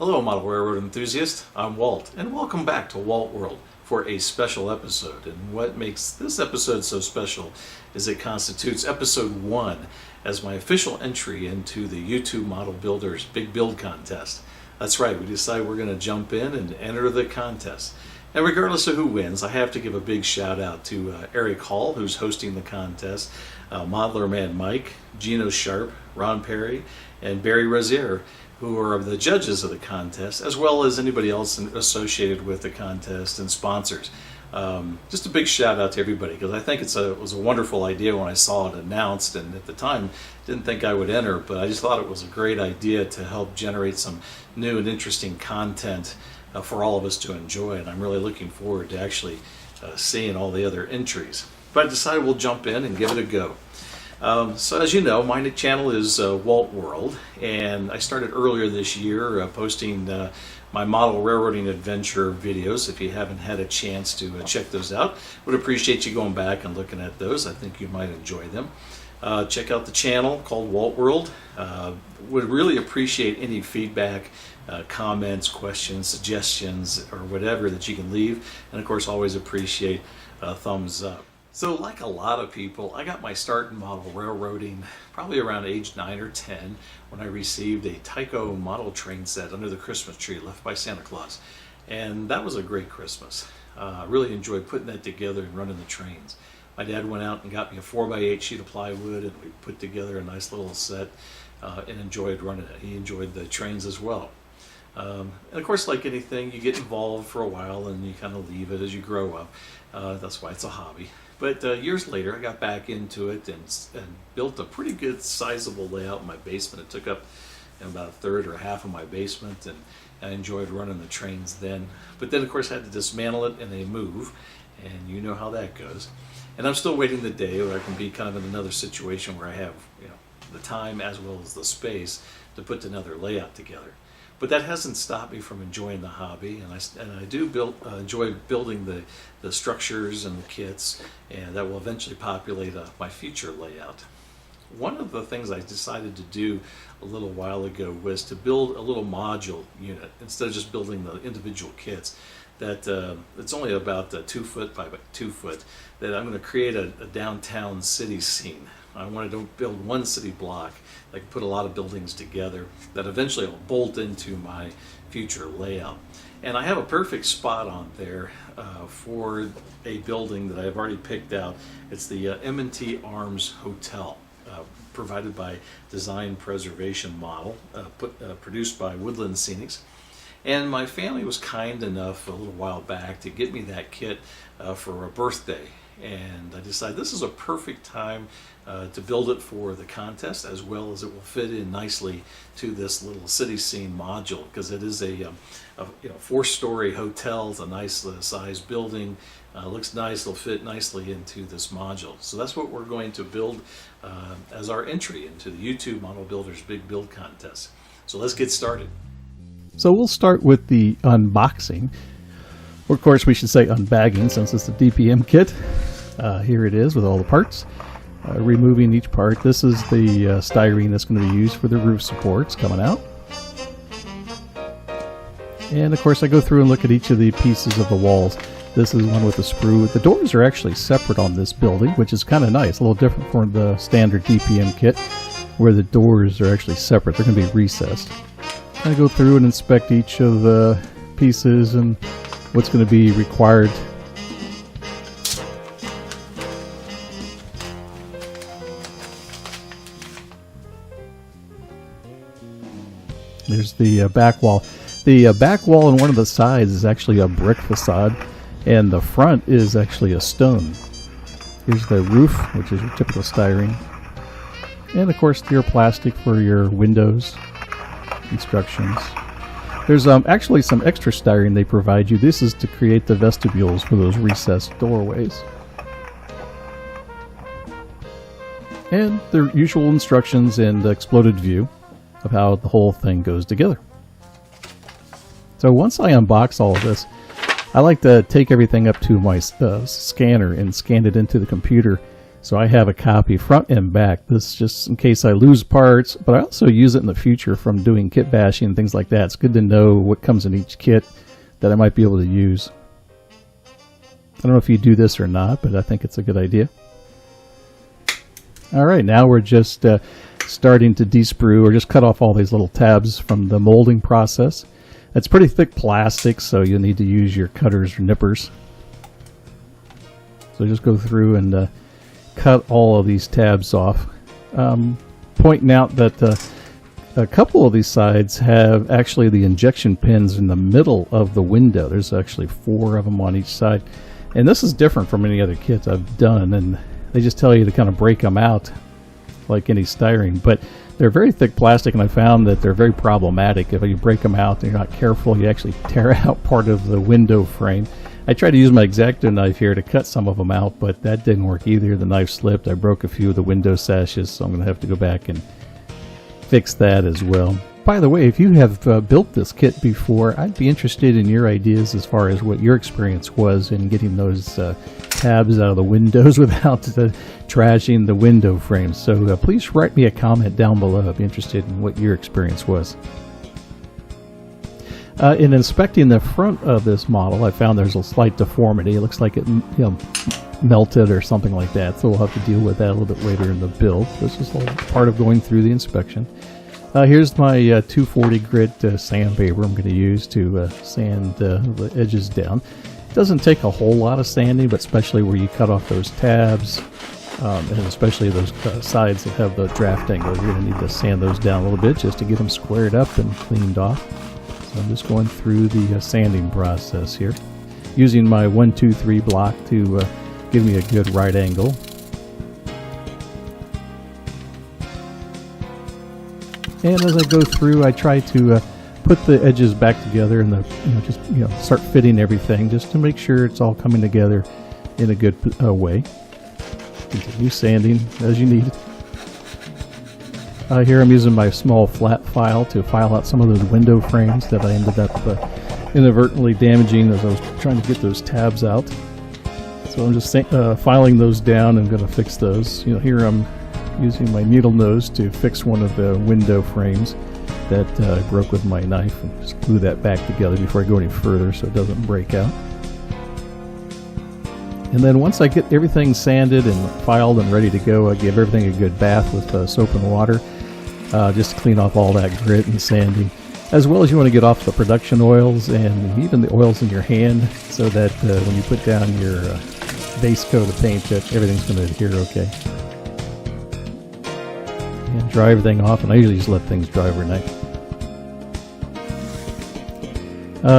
Hello, model railroad enthusiast. I'm Walt, and welcome back to WaltWorld for a special episode. And what makes this episode so special is it constitutes episode 1 as my official entry into the YouTube Model Builders Big Build Contest. That's right, we decided we're going to jump in and enter the contest. And regardless of who wins, I have to give a big shout out to Eric Hall, who's hosting the contest, Modeler Man Mike, Gino Sharp, Ron Perry, and Barry Rozier, who are the judges of the contest, as well as anybody else associated with the contest and sponsors. Just a big shout out to everybody, because I think it was a wonderful idea when I saw it announced, and at the time didn't think I would enter, but I just thought it was a great idea to help generate some new and interesting content for all of us to enjoy, and I'm really looking forward to actually seeing all the other entries. But I decided we'll jump in and give it a go. So as you know, my channel is WaltWorld, and I started earlier this year posting my model railroading adventure videos. If you haven't had a chance to check those out, would appreciate you going back and looking at those. I think you might enjoy them. Check out the channel called WaltWorld. Would really appreciate any feedback, comments, questions, suggestions, or whatever that you can leave, and of course always appreciate a thumbs up. So like a lot of people, I got my start in model railroading probably around age 9 or 10 when I received a Tyco model train set under the Christmas tree left by Santa Claus. And that was a great Christmas. I really enjoyed putting that together and running the trains. My dad went out and got me a 4x8 sheet of plywood, and we put together a nice little set and enjoyed running it. He enjoyed the trains as well. And of course, like anything, you get involved for a while and you kind of leave it as you grow up. That's why it's a hobby. But years later, I got back into it and built a pretty good sizable layout in my basement. It took up about a third or half of my basement, and I enjoyed running the trains then. But then, of course, I had to dismantle it in a move, and you know how that goes. And I'm still waiting the day where I can be kind of in another situation where I have, the time as well as the space to put another layout together. But that hasn't stopped me from enjoying the hobby, and I do enjoy building the structures and the kits, and that will eventually populate my future layout. One of the things I decided to do a little while ago was to build a little module unit instead of just building the individual kits. That it's only about 2 foot by 2 foot. That I'm going to create a downtown city scene. I wanted to build one city block that could put a lot of buildings together that eventually will bolt into my future layout. And I have a perfect spot on there for a building that I've already picked out. It's the M&T Arms Hotel, provided by Design Preservation Model, produced by Woodland Scenics. And my family was kind enough a little while back to get me that kit for a birthday. And I decided this is a perfect time to build it for the contest, as well as it will fit in nicely to this little city scene module, because it is a 4-story hotel. It's a nice size building. Looks nice. It'll fit nicely into this module. So that's what we're going to build as our entry into the YouTube Model Builders Big Build Contest. So let's get started. So we'll start with the unboxing. Or of course we should say unbagging, since it's the DPM kit. Here it is with all the parts. Removing each part. This is the styrene that's going to be used for the roof supports coming out. And of course I go through and look at each of the pieces of the walls. This is one with the sprue. The doors are actually separate on this building, which is kind of nice. A little different from the standard DPM kit, where the doors are actually separate. They're going to be recessed. I go through and inspect each of the pieces and what's going to be required. There's the back wall. The back wall on one of the sides is actually a brick facade, and the front is actually a stone. Here's the roof, which is your typical styrene. And of course your plastic for your windows. Instructions. There's actually some extra styrene they provide you. This is to create the vestibules for those recessed doorways. And the usual instructions and the exploded view of how the whole thing goes together. So once I unbox all of this, I like to take everything up to my scanner and scan it into the computer So I have a copy front and back. This just in case I lose parts, but I also use it in the future from doing kit bashing and things like that. It's good to know what comes in each kit that I might be able to use. I don't know if you do this or not, but I think it's a good idea. All right, now we're just starting to desprue or just cut off all these little tabs from the molding process. It's pretty thick plastic, so you'll need to use your cutters or nippers. So just go through and cut all of these tabs off. Pointing out that a couple of these sides have actually the injection pins in the middle of the window. There's actually 4 of them on each side. And this is different from any other kits I've done, and they just tell you to kind of break them out like any styrene. But they're very thick plastic, and I found that they're very problematic. If you break them out and you're not careful, you actually tear out part of the window frame. I tried to use my X-Acto knife here to cut some of them out, but that didn't work either. The knife slipped. I broke a few of the window sashes, so I'm going to have to go back and fix that as well. By the way, if you have built this kit before, I'd be interested in your ideas as far as what your experience was in getting those tabs out of the windows without trashing the window frames. So please write me a comment down below. I'd be interested in what your experience was. In inspecting the front of this model, I found there's a slight deformity. It looks like it melted or something like that, so we'll have to deal with that a little bit later in the build. This is all part of going through the inspection. Here's my 240 grit sandpaper I'm going to use to sand the edges down. It doesn't take a whole lot of sanding, but especially where you cut off those tabs, and especially those sides that have the draft angle, you're going to need to sand those down a little bit just to get them squared up and cleaned off. So I'm just going through the sanding process here, using my 1-2-3 block to give me a good right angle. And as I go through, I try to put the edges back together and just start fitting everything just to make sure it's all coming together in a good way. Continue sanding as you need. Here I'm using my small flat file to file out some of those window frames that I ended up inadvertently damaging as I was trying to get those tabs out. So I'm just filing those down and going to fix those. Here I'm using my needle nose to fix one of the window frames that I broke with my knife, and just glue that back together before I go any further so it doesn't break out. And then once I get everything sanded and filed and ready to go, I give everything a good bath with soap and water, just to clean off all that grit and sanding, as well as you want to get off the production oils and even the oils in your hand, so that when you put down your base coat of paint, that everything's going to adhere okay. And dry everything off, and I usually just let things dry overnight.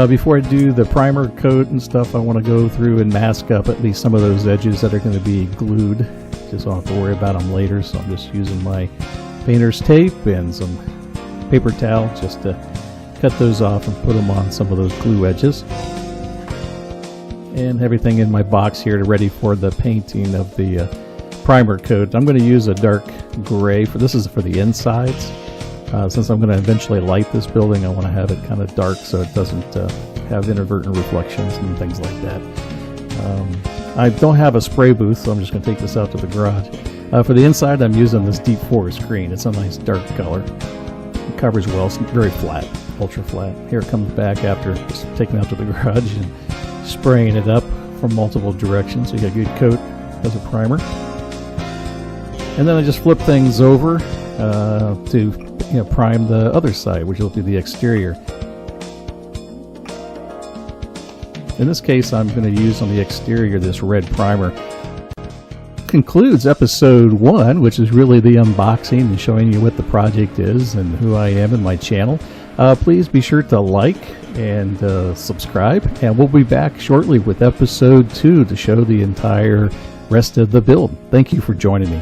Before I do the primer coat and stuff, I want to go through and mask up at least some of those edges that are going to be glued. Just don't have to worry about them later, so I'm just using my painter's tape and some paper towel just to cut those off and put them on some of those glue edges. And everything in my box here to ready for the painting of the primer coat. I'm going to use a dark gray this is for the insides. Since I'm going to eventually light this building, I want to have it kind of dark so it doesn't have inadvertent reflections and things like that. I don't have a spray booth, so I'm just going to take this out to the garage. For the inside, I'm using this deep forest green. It's a nice dark color. It covers well. It's very flat, ultra flat. Here it comes back after just taking it out to the garage and spraying it up from multiple directions so you get a good coat as a primer. And then I just flip things over to prime the other side, which will be the exterior. In this case, I'm going to use on the exterior this red primer. Concludes episode 1, which is really the unboxing and showing you what the project is and who I am and my channel. Please be sure to like and subscribe, and we'll be back shortly with episode 2 to show the entire rest of the build. Thank you for joining me.